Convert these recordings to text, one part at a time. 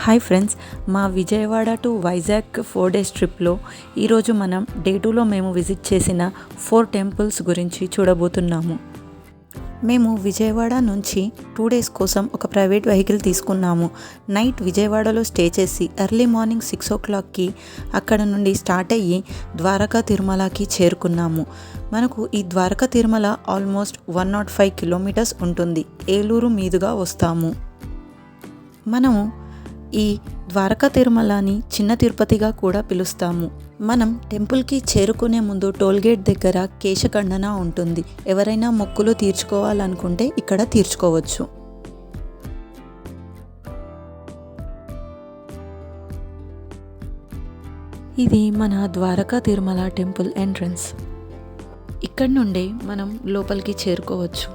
Hi friends, మా Vijayawada to Vizag 4 days ట్రిప్లో ఈరోజు మనం డే 2లో మేము విజిట్ చేసిన 4 టెంపుల్స్ గురించి చూడబోతున్నాము. మేము విజయవాడ నుంచి 2 డేస్ కోసం ఒక ప్రైవేట్ వెహికల్ తీసుకున్నాము. నైట్ విజయవాడలో స్టే చేసి ఎర్లీ మార్నింగ్ 6 o'clockకి అక్కడ నుండి స్టార్ట్ అయ్యి ద్వారకా తిరుమలకి చేరుకున్నాము. మనకు ఈ ద్వారకా తిరుమల ఆల్మోస్ట్ 105 కిలోమీటర్స్ ఉంటుంది. ఏలూరు మీదుగా వస్తాము. మనము ఈ ద్వారకా తిరుమలని చిన్న తిరుపతిగా కూడా పిలుస్తాము. మనం టెంపుల్కి చేరుకునే ముందు టోల్గేట్ దగ్గర కేశఖండన ఉంటుంది. ఎవరైనా మొక్కులు తీర్చుకోవాలనుకుంటే ఇక్కడ తీర్చుకోవచ్చు. ఇది మన ద్వారకా తిరుమల టెంపుల్ ఎంట్రన్స్. ఇక్కడ నుండి మనం లోపలికి చేరుకోవచ్చు.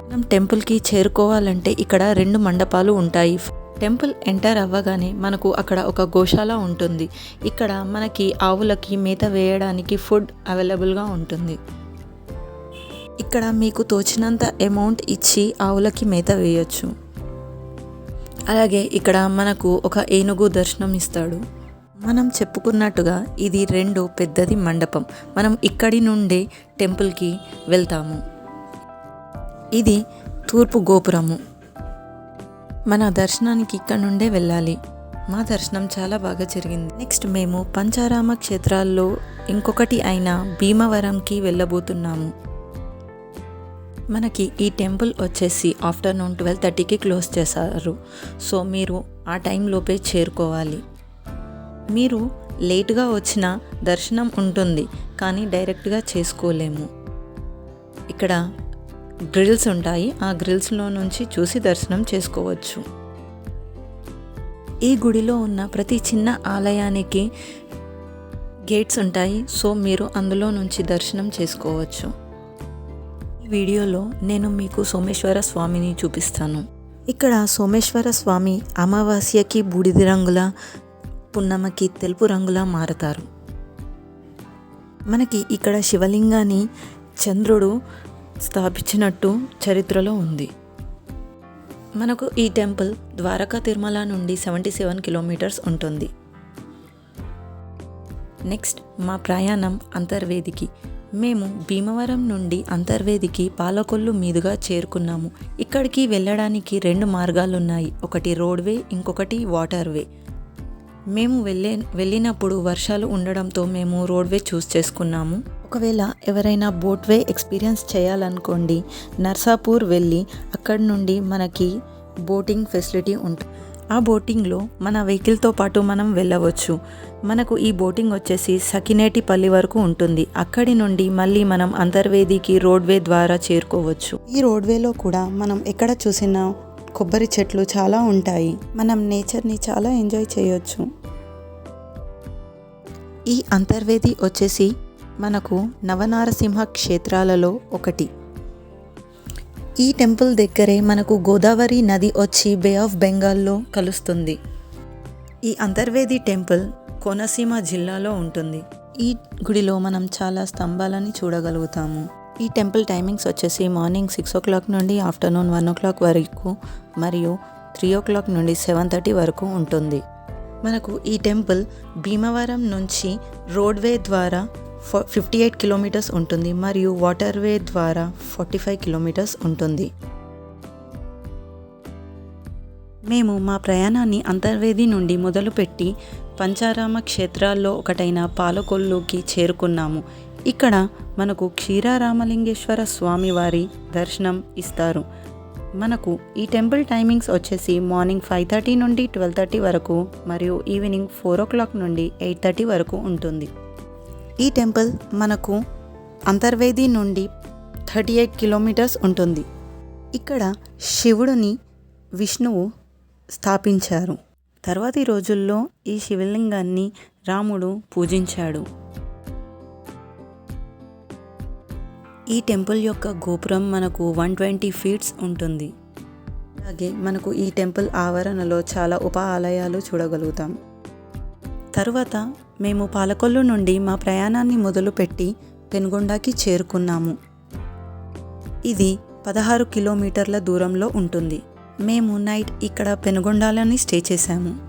మనం టెంపుల్కి చేరుకోవాలంటే ఇక్కడ 2 మండపాలు ఉంటాయి. టెంపుల్ ఎంటర్ అవ్వగానే మనకు అక్కడ ఒక గోశాల ఉంటుంది. ఇక్కడ మనకి ఆవులకి మేత వేయడానికి ఫుడ్ అవైలబుల్గా ఉంటుంది. ఇక్కడ మీకు తోచినంత అమౌంట్ ఇచ్చి ఆవులకి మేత వేయచ్చు. అలాగే ఇక్కడ మనకు ఒక ఏనుగు దర్శనం ఇస్తాడు. మనం చెప్పుకున్నట్టుగా ఇది 2 పెద్దది మండపం. మనం ఇక్కడి నుండి టెంపుల్కి వెళ్తాము. ఇది తూర్పు గోపురము. మన దర్శనానికి ఇక్కడ నుండే వెళ్ళాలి. మా దర్శనం చాలా బాగా జరిగింది. నెక్స్ట్ మేము పంచారామ క్షేత్రాల్లో ఇంకొకటి అయిన భీమవరంకి వెళ్ళబోతున్నాము. మనకి ఈ టెంపుల్ వచ్చేసి ఆఫ్టర్నూన్ 12:30కి క్లోజ్ చేశారు. సో మీరు ఆ టైంలోపే చేరుకోవాలి. మీరు లేట్గా వచ్చిన దర్శనం ఉంటుంది, కానీ డైరెక్ట్గా చేసుకోలేము. ఇక్కడ గ్రిల్స్ ఉంటాయి. ఆ గ్రిల్స్లో నుంచి చూసి దర్శనం చేసుకోవచ్చు. ఈ గుడిలో ఉన్న ప్రతి చిన్న ఆలయానికి గేట్స్ ఉంటాయి. సో మీరు అందులో నుంచి దర్శనం చేసుకోవచ్చు. ఈ వీడియోలో నేను మీకు సోమేశ్వర స్వామిని చూపిస్తాను. ఇక్కడ సోమేశ్వర స్వామి అమావాస్యకి బూడిద రంగుల, పున్నమకి తెలుపు రంగులా మారతారు. మనకి ఇక్కడ శివలింగాన్ని చంద్రుడు స్థాపించినట్టు చరిత్రలో ఉంది. మనకు ఈ టెంపుల్ ద్వారకా తిరుమల నుండి 77 కిలోమీటర్స్ ఉంటుంది. నెక్స్ట్ మా ప్రయాణం అంతర్వేదికి. మేము భీమవరం నుండి అంతర్వేదికి పాలకొల్లు మీదుగా చేరుకున్నాము. ఇక్కడికి వెళ్ళడానికి 2 మార్గాలున్నాయి. ఒకటి రోడ్వే, ఇంకొకటి వాటర్వే. మేము వెళ్ళినప్పుడు వర్షాలు ఉండడంతో మేము రోడ్వే చూస్ చేసుకున్నాము. ఒకవేళ ఎవరైనా బోట్వే ఎక్స్పీరియన్స్ చేయాలనుకోండి, నర్సాపూర్ వెళ్ళి అక్కడి నుండి మనకి బోటింగ్ ఫెసిలిటీ ఉంటుంది. ఆ బోటింగ్లో మన వెహికల్తో పాటు మనం వెళ్ళవచ్చు. మనకు ఈ బోటింగ్ వచ్చేసి సకినేటిపల్లి వరకు ఉంటుంది. అక్కడి నుండి మళ్ళీ మనం అంతర్వేదికి రోడ్వే ద్వారా చేరుకోవచ్చు. ఈ రోడ్వేలో కూడా మనం ఎక్కడ చూసినా కొబ్బరి చెట్లు చాలా ఉంటాయి. మనం నేచర్ని చాలా ఎంజాయ్ చేయొచ్చు. ఈ అంతర్వేది వచ్చేసి మనకు నవనారసింహ క్షేత్రాలలో ఒకటి. ఈ టెంపుల్ దగ్గరే మనకు గోదావరి నది వచ్చి బే ఆఫ్ బెంగాల్లో కలుస్తుంది. ఈ అంతర్వేది టెంపుల్ కోనసీమ జిల్లాలో ఉంటుంది. ఈ గుడిలో మనం చాలా స్తంభాలని చూడగలుగుతాము. ఈ టెంపుల్ టైమింగ్స్ వచ్చేసి మార్నింగ్ 6 o'clock నుండి ఆఫ్టర్నూన్ 1 o'clock వరకు మరియు 3 o'clock నుండి 7:30 వరకు ఉంటుంది. మనకు ఈ టెంపుల్ భీమవరం నుంచి రోడ్వే ద్వారా 58 కిలోమీటర్స్ ఉంటుంది మరియు వాటర్వే ద్వారా 45 కిలోమీటర్స్ ఉంటుంది. మేము మా ప్రయాణాన్ని అంతర్వేది నుండి మొదలుపెట్టి పంచారామ క్షేత్రాల్లో ఒకటైన పాలకొల్లుకి చేరుకున్నాము. ఇక్కడ మనకు క్షీరారామలింగేశ్వర స్వామి వారి దర్శనం ఇస్తారు. మనకు ఈ టెంపుల్ టైమింగ్స్ వచ్చేసి మార్నింగ్ 5:30 నుండి 12:30 వరకు మరియు ఈవినింగ్ 4 o'clock నుండి 8:30 వరకు ఉంటుంది. ఈ టెంపుల్ మనకు అంతర్వేది నుండి 38 కిలోమీటర్స్ ఉంటుంది. ఇక్కడ శివుడిని విష్ణువు స్థాపించారు. తర్వాతి రోజుల్లో ఈ శివలింగాన్ని రాముడు పూజించాడు. ఈ టెంపుల్ యొక్క గోపురం మనకు 120 feet ఉంటుంది. అలాగే మనకు ఈ టెంపుల్ ఆవరణలో చాలా ఉప ఆలయాలు చూడగలుగుతాం. తరువాత మేము పాలకొల్లు నుండి మా ప్రయాణాన్ని మొదలుపెట్టి పెనుగొండకి చేరుకున్నాము. ఇది 16 కిలోమీటర్ల దూరంలో ఉంటుంది. మేము నైట్ ఇక్కడ పెనుగొండలోని స్టే చేశాము.